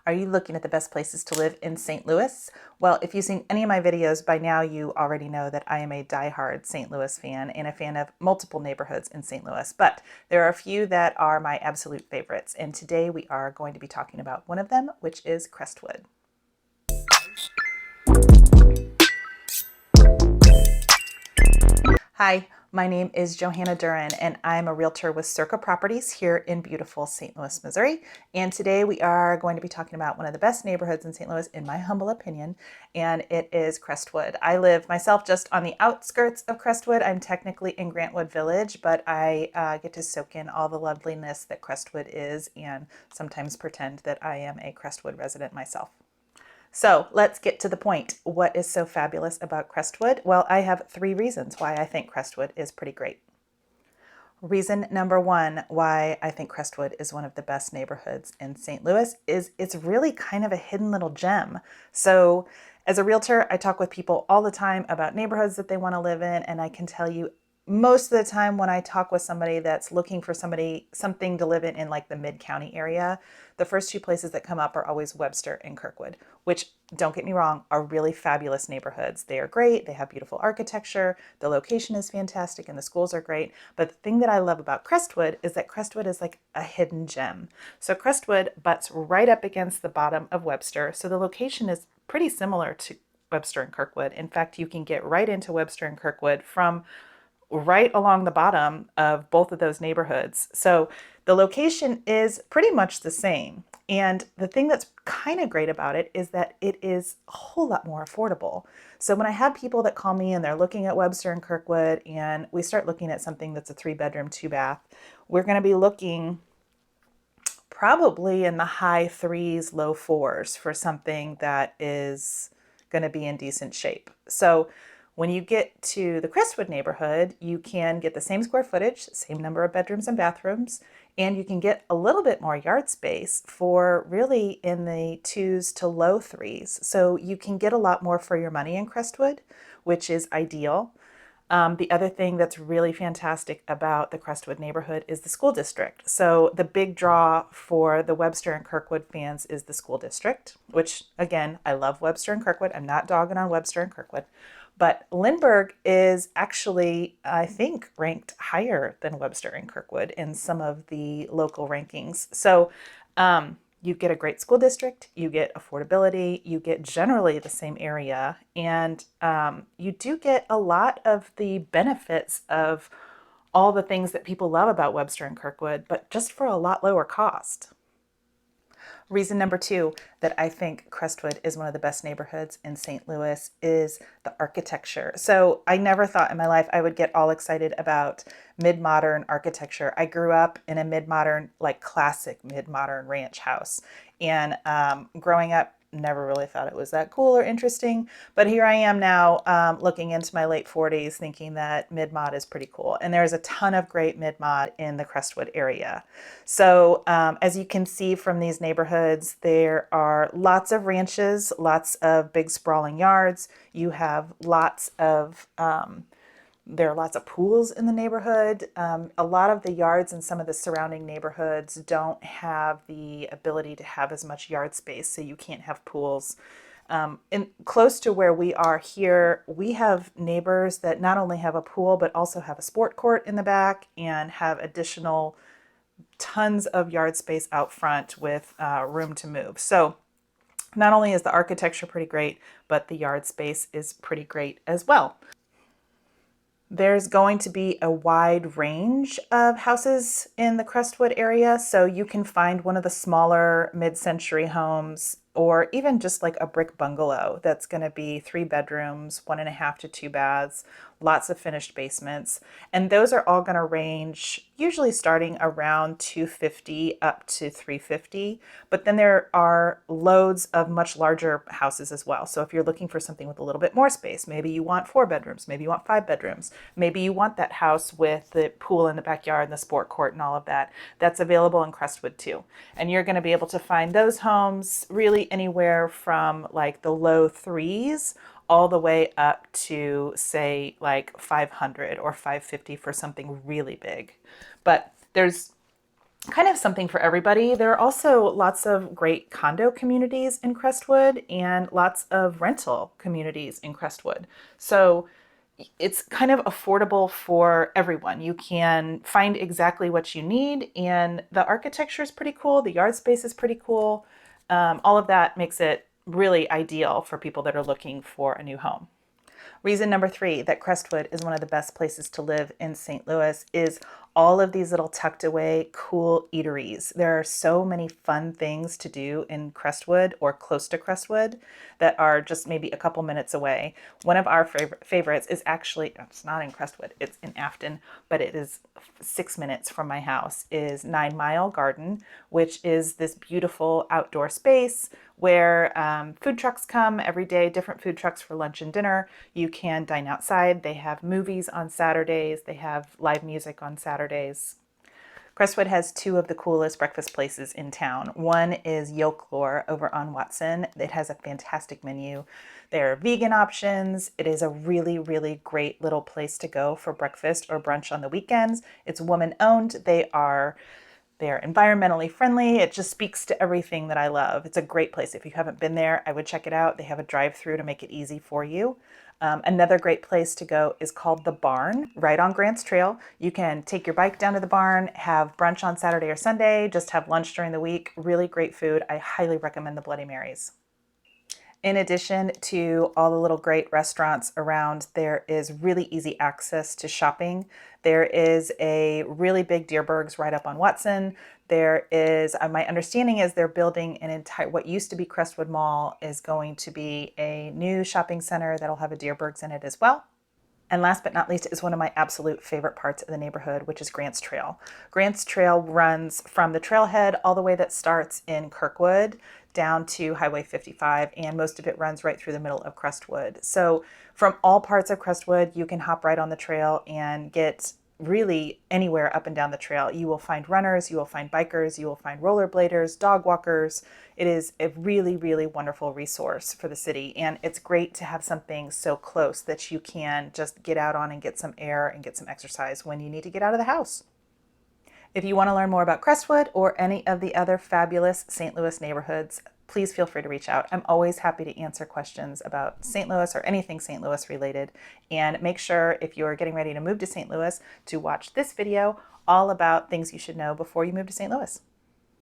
Are you looking at the best places to live in St. Louis? Well, if you've seen any of my videos by now, you already know that I am a diehard St. Louis fan and a fan of multiple neighborhoods in St. Louis, but there are a few that are my absolute favorites. And today we are going to be talking about one of them, which is Crestwood. Hi, my name is Johanna Dueren, and I'm a realtor with Circa Properties here in beautiful St. Louis, Missouri. And today we are going to be talking about one of the best neighborhoods in St. Louis, in my humble opinion, and it is Crestwood. I live myself just on the outskirts of Crestwood. I'm technically in Grantwood Village, but I get to soak in all the loveliness that Crestwood is and sometimes pretend that I am a Crestwood resident myself. So let's get to the point. What is so fabulous about Crestwood? Well, I have 3 reasons why I think Crestwood is pretty great. Reason number 1 why I think Crestwood is one of the best neighborhoods in St. Louis is it's really kind of a hidden little gem. So as a realtor, I talk with people all the time about neighborhoods that they want to live in, and I can tell you most of the time when I talk with somebody that's looking for something to live in like the mid-county area, the first 2 places that come up are always Webster and Kirkwood, which, don't get me wrong, are really fabulous neighborhoods. They are great. They have beautiful architecture. The location is fantastic and the schools are great. But the thing that I love about Crestwood is that Crestwood is like a hidden gem. So Crestwood butts right up against the bottom of Webster. So the location is pretty similar to Webster and Kirkwood. In fact, you can get right into Webster and Kirkwood from right along the bottom of both of those neighborhoods. So the location is pretty much the same. And the thing that's kind of great about it is that it is a whole lot more affordable. So when I have people that call me and they're looking at Webster and Kirkwood and we start looking at something that's a 3-bedroom, 2-bath, we're going to be looking probably in the high 3s, low 4s for something that is going to be in decent shape. So when you get to the Crestwood neighborhood, you can get the same square footage, same number of bedrooms and bathrooms, and you can get a little bit more yard space for really in the 2s to low 3s. So you can get a lot more for your money in Crestwood, which is ideal. The other thing that's really fantastic about the Crestwood neighborhood is the school district. So the big draw for the Webster and Kirkwood fans is the school district, which again, I love Webster and Kirkwood. I'm not dogging on Webster and Kirkwood. But Lindbergh is actually, I think, ranked higher than Webster and Kirkwood in some of the local rankings. So you get a great school district, you get affordability, you get generally the same area, and you do get a lot of the benefits of all the things that people love about Webster and Kirkwood, but just for a lot lower cost. Reason number 2 that I think Crestwood is one of the best neighborhoods in St. Louis is the architecture. So I never thought in my life I would get all excited about mid-modern architecture. I grew up in a mid-modern, like classic mid-modern ranch house. And growing up, never really thought it was that cool or interesting. But here I am now looking into my late 40s thinking that mid-mod is pretty cool. And there's a ton of great mid-mod in the Crestwood area. So as you can see from these neighborhoods, there are lots of ranches, lots of big sprawling yards. You have there are lots of pools in the neighborhood. A lot of the yards in some of the surrounding neighborhoods don't have the ability to have as much yard space, so you can't have pools. Close to where we are here, we have neighbors that not only have a pool, but also have a sport court in the back and have additional tons of yard space out front with room to move. So not only is the architecture pretty great, but the yard space is pretty great as well. There's going to be a wide range of houses in the Crestwood area, so you can find one of the smaller mid-century homes or even just like a brick bungalow that's going to be 3 bedrooms, 1.5 to 2 baths, lots of finished basements. And those are all going to range usually starting around $250 up to $350. But then there are loads of much larger houses as well. So if you're looking for something with a little bit more space, maybe you want 4 bedrooms, maybe you want 5 bedrooms, maybe you want that house with the pool in the backyard and the sport court and all of that, that's available in Crestwood too. And you're going to be able to find those homes really anywhere from like the low 3s all the way up to say like 500 or 550 for something really big. But there's kind of something for everybody. There are also lots of great condo communities in Crestwood and lots of rental communities in Crestwood. So it's kind of affordable for everyone. You can find exactly what you need, and the architecture is pretty cool. The yard space is pretty cool. All of that makes it really ideal for people that are looking for a new home. Reason number 3 that Crestwood is one of the best places to live in St. Louis is all of these little tucked away cool eateries. There are so many fun things to do in Crestwood or close to Crestwood that are just maybe a couple minutes away. One of our favorites is actually, it's not in Crestwood, it's in Afton, but it is 6 minutes from my house, is 9 Mile Garden, which is this beautiful outdoor space where food trucks come every day, different food trucks for lunch and dinner. You can dine outside. They have movies on Saturdays. They have live music on Saturdays. Crestwood has 2 of the coolest breakfast places in town. One is Yolklore over on Watson. It has a fantastic menu. There are vegan options. It is a really, really great little place to go for breakfast or brunch on the weekends. It's woman owned. They're environmentally friendly. It just speaks to everything that I love. It's a great place. If you haven't been there, I would check it out. They have a drive-through to make it easy for you. Another great place to go is called The Barn, right on Grants Trail. You can take your bike down to the barn, have brunch on Saturday or Sunday, just have lunch during the week. Really great food. I highly recommend the Bloody Marys. In addition to all the little great restaurants around, there is really easy access to shopping. There is a really big Deerberg's right up on Watson. There is, my understanding is they're building an entire, what used to be Crestwood Mall is going to be a new shopping center that'll have a Deerberg's in it as well. And last but not least is one of my absolute favorite parts of the neighborhood, which is Grants Trail. Grants Trail runs from the trailhead all the way that starts in Kirkwood down to Highway 55, and most of it runs right through the middle of Crestwood. So from all parts of Crestwood, you can hop right on the trail and get really anywhere up and down the trail. You will find runners, you will find bikers, you will find rollerbladers, dog walkers. It is a really, really wonderful resource for the city. And it's great to have something so close that you can just get out on and get some air and get some exercise when you need to get out of the house. If you want to learn more about Crestwood or any of the other fabulous St. Louis neighborhoods, please feel free to reach out. I'm always happy to answer questions about St. Louis or anything St. Louis related. And make sure if you're getting ready to move to St. Louis to watch this video all about things you should know before you move to St. Louis.